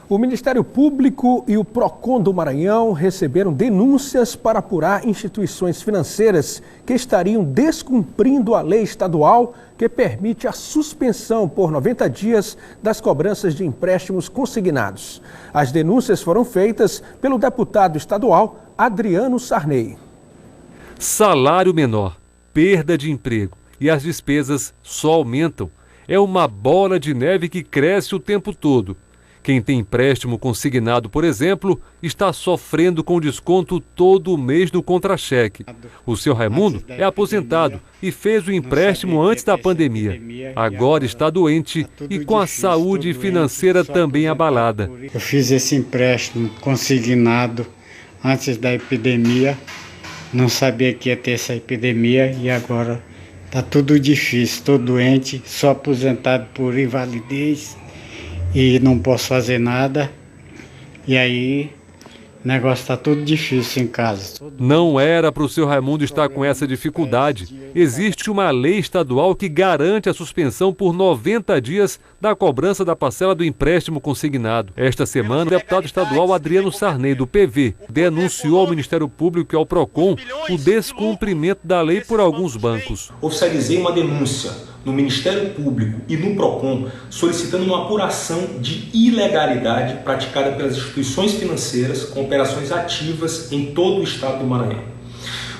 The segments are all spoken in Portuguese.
O Ministério Público e o PROCON do Maranhão receberam denúncias para apurar instituições financeiras que estariam descumprindo a lei estadual que permite a suspensão por 90 dias das cobranças de empréstimos consignados. As denúncias foram feitas pelo deputado estadual Adriano Sarney. Salário menor, perda de emprego e as despesas só aumentam. É uma bola de neve que cresce o tempo todo. Quem tem empréstimo consignado, por exemplo, está sofrendo com desconto todo mês no contra-cheque. O seu Raimundo é aposentado e fez o empréstimo antes da pandemia. Agora está doente e com a saúde financeira também abalada. Eu fiz esse empréstimo consignado antes da epidemia, não sabia que ia ter essa epidemia e agora está tudo difícil. Estou doente, sou aposentado por invalidez e não posso fazer nada, e aí o negócio está tudo difícil em casa. Não era para o seu Raimundo estar com essa dificuldade. Existe uma lei estadual que garante a suspensão por 90 dias da cobrança da parcela do empréstimo consignado. Esta semana, o deputado estadual Adriano Sarney, do PV, denunciou ao Ministério Público e ao PROCON o descumprimento da lei por alguns bancos. Oficializei uma denúncia no Ministério Público e no PROCON solicitando uma apuração de ilegalidade praticada pelas instituições financeiras com operações ativas em todo o estado do Maranhão.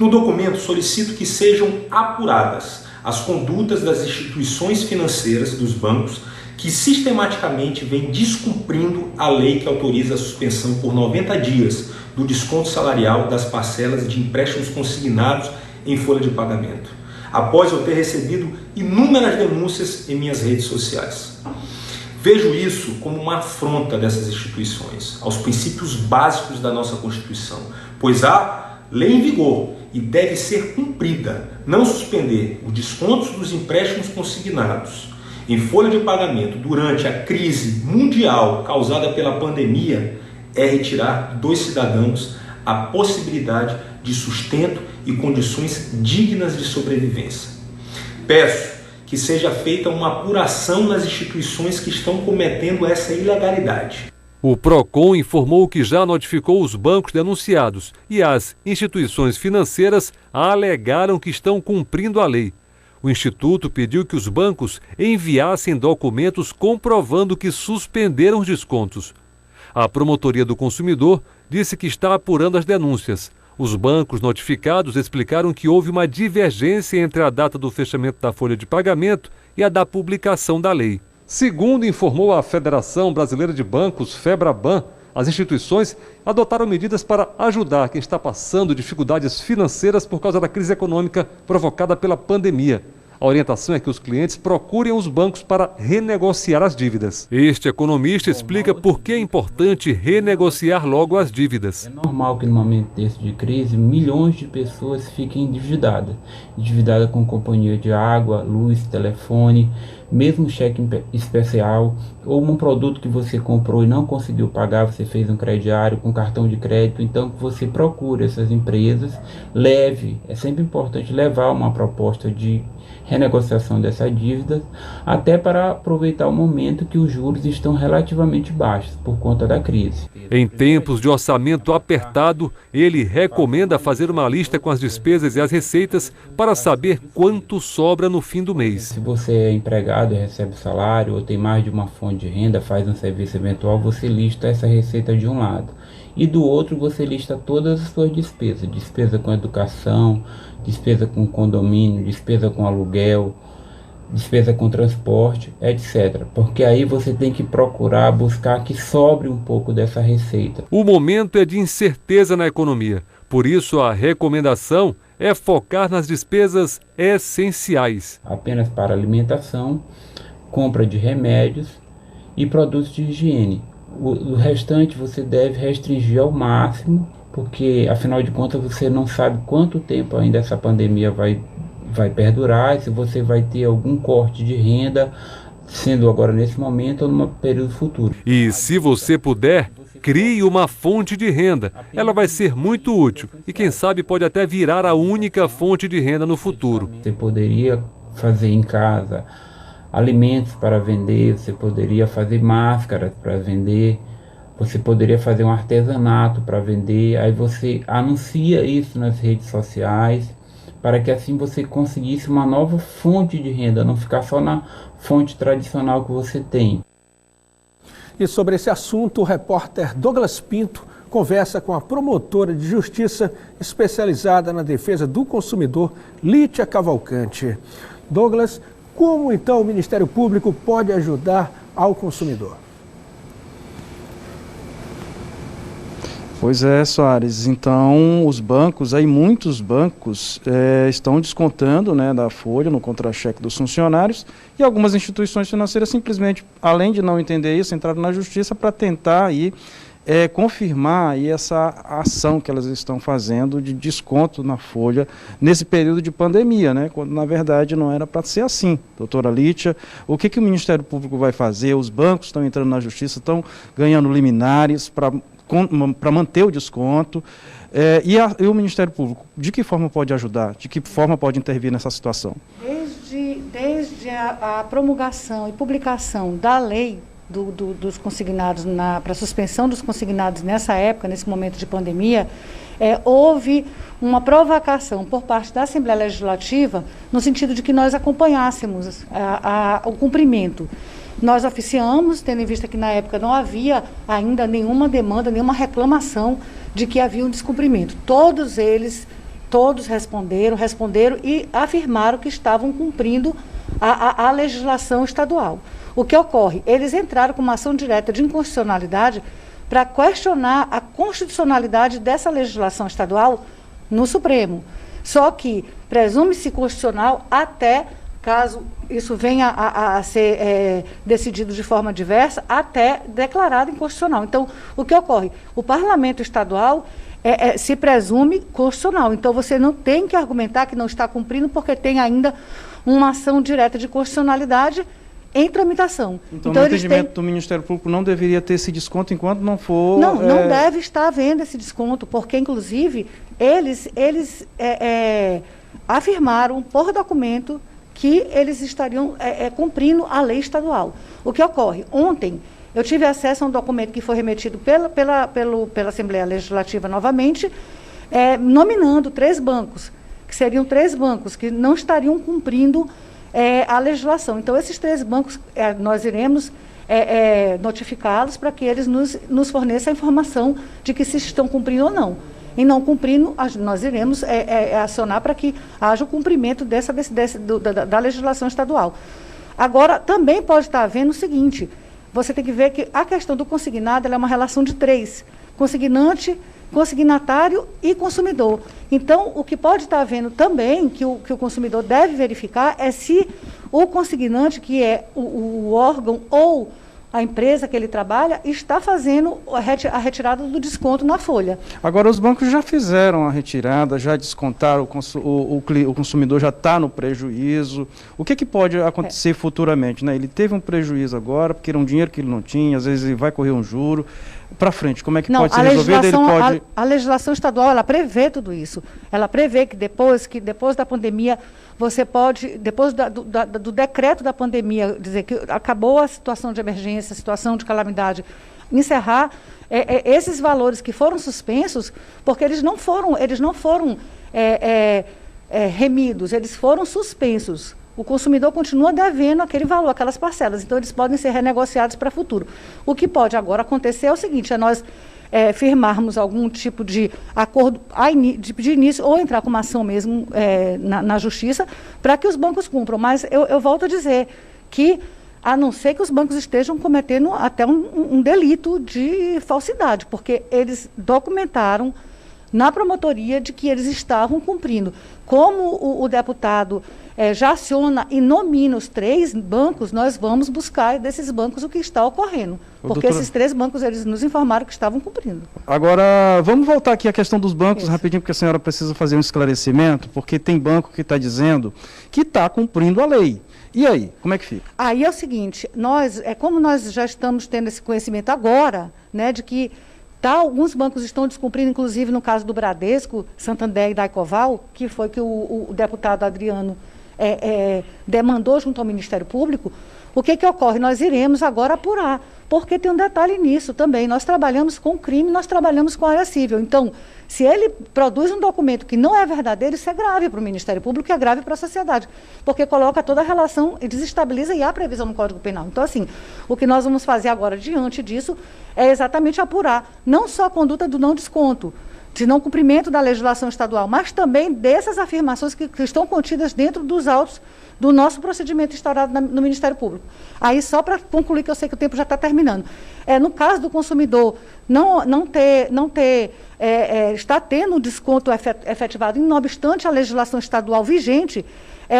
No documento solicito que sejam apuradas as condutas das instituições financeiras dos bancos que sistematicamente vêm descumprindo a lei que autoriza a suspensão por 90 dias do desconto salarial das parcelas de empréstimos consignados em folha de pagamento, após eu ter recebido inúmeras denúncias em minhas redes sociais. Vejo isso como uma afronta dessas instituições aos princípios básicos da nossa Constituição, pois há lei em vigor e deve ser cumprida. Não suspender os descontos dos empréstimos consignados em folha de pagamento durante a crise mundial causada pela pandemia é retirar dos cidadãos a possibilidade de sustento e condições dignas de sobrevivência. Peço que seja feita uma apuração nas instituições que estão cometendo essa ilegalidade. O PROCON informou que já notificou os bancos denunciados e as instituições financeiras alegaram que estão cumprindo a lei. O Instituto pediu que os bancos enviassem documentos comprovando que suspenderam os descontos. A Promotoria do Consumidor disse que está apurando as denúncias. Os bancos notificados explicaram que houve uma divergência entre a data do fechamento da folha de pagamento e a da publicação da lei. Segundo informou a Federação Brasileira de Bancos, FEBRABAN, as instituições adotaram medidas para ajudar quem está passando dificuldades financeiras por causa da crise econômica provocada pela pandemia. A orientação é que os clientes procurem os bancos para renegociar as dívidas. Este economista explica por que é importante renegociar logo as dívidas. É normal que no momento desse de crise, milhões de pessoas fiquem endividadas com companhia de água, luz, telefone, mesmo cheque especial, ou um produto que você comprou e não conseguiu pagar, você fez um crediário com cartão de crédito, então que você procure essas empresas, é sempre importante levar uma proposta de renegociação dessa dívida, até para aproveitar o momento que os juros estão relativamente baixos por conta da crise. Em tempos de orçamento apertado, ele recomenda fazer uma lista com as despesas e as receitas para saber quanto sobra no fim do mês. Se você é empregado e recebe salário ou tem mais de uma fonte de renda, faz um serviço eventual, você lista essa receita de um lado. E do outro você lista todas as suas despesas, despesa com educação, despesa com condomínio, despesa com aluguel, despesa com transporte, etc. Porque aí você tem que procurar buscar que sobre um pouco dessa receita. O momento é de incerteza na economia, por isso a recomendação é focar nas despesas essenciais. Apenas para alimentação, compra de remédios e produtos de higiene. O restante você deve restringir ao máximo, porque afinal de contas você não sabe quanto tempo ainda essa pandemia vai perdurar, e se você vai ter algum corte de renda, sendo agora nesse momento ou num período futuro. E se você puder, crie uma fonte de renda. Ela vai ser muito útil e quem sabe pode até virar a única fonte de renda no futuro. Você poderia fazer em casa alimentos para vender, você poderia fazer máscaras para vender, Você poderia fazer um artesanato para vender, aí você anuncia isso nas redes sociais, para que assim você conseguisse uma nova fonte de renda, não ficar só na fonte tradicional que você tem. E sobre esse assunto, o repórter Douglas Pinto conversa com a promotora de justiça especializada na defesa do consumidor, Lítia Cavalcante. Douglas, como então o Ministério Público pode ajudar ao consumidor? Pois é, Soares. Então, os bancos, muitos bancos estão descontando, né, da folha no contra-cheque dos funcionários, e algumas instituições financeiras simplesmente, além de não entender isso, entraram na justiça para tentar aí, confirmar aí essa ação que elas estão fazendo de desconto na folha nesse período de pandemia, né, quando na verdade não era para ser assim. Doutora Lítia, o que o Ministério Público vai fazer? Os bancos estão entrando na justiça, estão ganhando liminares para manter o desconto, e o Ministério Público, de que forma pode ajudar? De que forma pode intervir nessa situação? Desde a promulgação e publicação da lei dos consignados, para suspensão dos consignados nessa época, nesse momento de pandemia, houve uma provocação por parte da Assembleia Legislativa no sentido de que nós acompanhássemos o cumprimento. Nós oficiamos, tendo em vista que na época não havia ainda nenhuma demanda, nenhuma reclamação de que havia um descumprimento. Todos responderam e afirmaram que estavam cumprindo a legislação estadual. O que ocorre? Eles entraram com uma ação direta de inconstitucionalidade para questionar a constitucionalidade dessa legislação estadual no Supremo. Só que presume-se constitucional até, caso isso venha a ser decidido de forma diversa, até declarado inconstitucional. Então, o que ocorre? O parlamento estadual se presume constitucional. Então, você não tem que argumentar que não está cumprindo porque tem ainda uma ação direta de constitucionalidade em tramitação. Então o entendimento do Ministério Público não deveria ter esse desconto enquanto não for... Não deve estar havendo esse desconto, porque, inclusive, eles afirmaram por documento que eles estariam cumprindo a lei estadual. O que ocorre? Ontem, eu tive acesso a um documento que foi remetido pela Assembleia Legislativa novamente, nominando 3 bancos, que seriam 3 bancos que não estariam cumprindo a legislação. Então, esses 3 bancos, nós iremos notificá-los para que eles nos forneçam a informação de que se estão cumprindo ou não. E não cumprindo, nós iremos acionar para que haja o cumprimento da legislação estadual. Agora, também pode estar havendo o seguinte: você tem que ver que a questão do consignado ela é uma relação de 3, consignante, consignatário e consumidor. Então, o que pode estar havendo também, que o consumidor deve verificar, é se o consignante, que é o órgão ou a empresa que ele trabalha, está fazendo a retirada do desconto na folha. Agora, os bancos já fizeram a retirada, já descontaram, o consumidor já está no prejuízo. O que pode acontecer futuramente, né? Ele teve um prejuízo agora, porque era um dinheiro que ele não tinha, às vezes ele vai correr um juro. Para frente, como é que pode ser resolvido? A legislação estadual, ela prevê tudo isso. Ela prevê que depois da pandemia, você pode, depois do decreto da pandemia, dizer que acabou a situação de emergência, a situação de calamidade, encerrar esses valores que foram suspensos, porque eles não foram remidos, eles foram suspensos. O consumidor continua devendo aquele valor, aquelas parcelas, então eles podem ser renegociados para o futuro. O que pode agora acontecer é o seguinte: nós firmarmos algum tipo de acordo de início, ou entrar com uma ação mesmo na justiça, para que os bancos cumpram. Mas eu volto a dizer que, a não ser que os bancos estejam cometendo até um delito de falsidade, porque eles documentaram na promotoria de que eles estavam cumprindo. Como o deputado já aciona e nomina os 3 bancos, nós vamos buscar desses bancos o que está ocorrendo. Porque esses 3 bancos, eles nos informaram que estavam cumprindo. Agora, vamos voltar aqui à questão dos bancos rapidinho, porque a senhora precisa fazer um esclarecimento, porque tem banco que está dizendo que está cumprindo a lei. E aí, como é que fica? Aí é o seguinte, como nós já estamos tendo esse conhecimento agora, né, de que alguns bancos estão descumprindo, inclusive no caso do Bradesco, Santander e Daicoval, que foi que o deputado Adriano demandou junto ao Ministério Público. O que ocorre? Nós iremos agora apurar, porque tem um detalhe nisso também. Nós trabalhamos com crime, nós trabalhamos com área civil. Então, se ele produz um documento que não é verdadeiro, isso é grave para o Ministério Público e é grave para a sociedade, porque coloca toda a relação e desestabiliza e há previsão no Código Penal. Então, assim, o que nós vamos fazer agora diante disso é exatamente apurar não só a conduta do não desconto, de não cumprimento da legislação estadual, mas também dessas afirmações que estão contidas dentro dos autos do nosso procedimento instaurado no Ministério Público. Aí, só para concluir, que eu sei que o tempo já está terminando, no caso do consumidor está tendo um desconto efetivado, não obstante a legislação estadual vigente,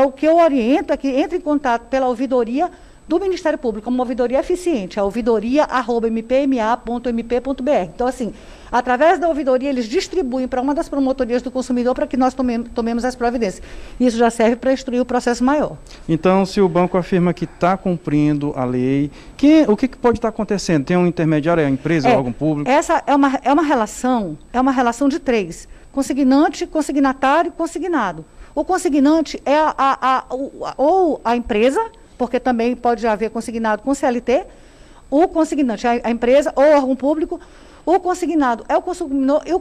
o que eu oriento é que entre em contato pela ouvidoria do Ministério Público, uma ouvidoria eficiente, a ouvidoria@mpma.mp.br. Então, assim, através da ouvidoria, eles distribuem para uma das promotorias do consumidor para que nós tomemos as providências. Isso já serve para instruir o processo maior. Então, se o banco afirma que está cumprindo a lei, o que pode estar acontecendo? Tem um intermediário, a empresa, o órgão público? Essa é uma relação de três: consignante, consignatário e consignado. O consignante é ou a empresa, porque também pode haver consignado com CLT, o consignante é a empresa ou órgão público, o consignado é o consumidor e o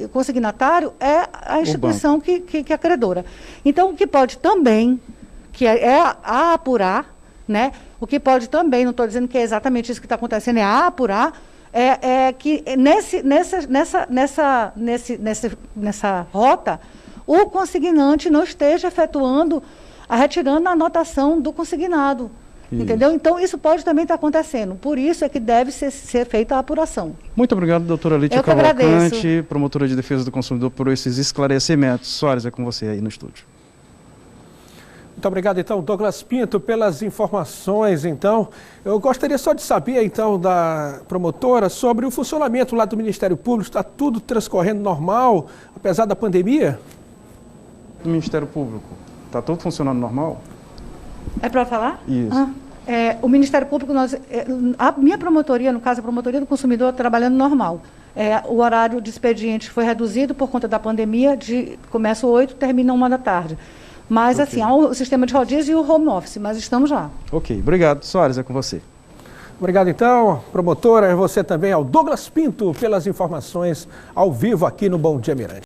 consignatário é a instituição que é credora. Então, o que pode também, que é a apurar, né? O que pode também, não estou dizendo que é exatamente isso que está acontecendo, é a apurar, que nessa rota, o consignante não esteja retirando a anotação do consignado. Isso. Entendeu? Então, isso pode também estar acontecendo. Por isso é que deve ser feita a apuração. Muito obrigado, doutora Lídia Cavalcante, promotora de defesa do consumidor, por esses esclarecimentos. Soares, é com você aí no estúdio. Muito obrigado, então, Douglas Pinto, pelas informações, então. Eu gostaria só de saber, então, da promotora sobre o funcionamento lá do Ministério Público. Está tudo transcorrendo normal, apesar da pandemia? Do Ministério Público, está tudo funcionando normal? É para falar? Isso. O Ministério Público, a minha promotoria, no caso a promotoria do consumidor, trabalhando normal. O horário de expediente foi reduzido por conta da pandemia, começa 8, termina 1 da tarde. Mas, okay, assim, há o sistema de rodízio e o home office, mas estamos lá. Ok, obrigado. Soares, é com você. Obrigado, então, promotora, você também, ao Douglas Pinto, pelas informações ao vivo aqui no Bom Dia Mirante.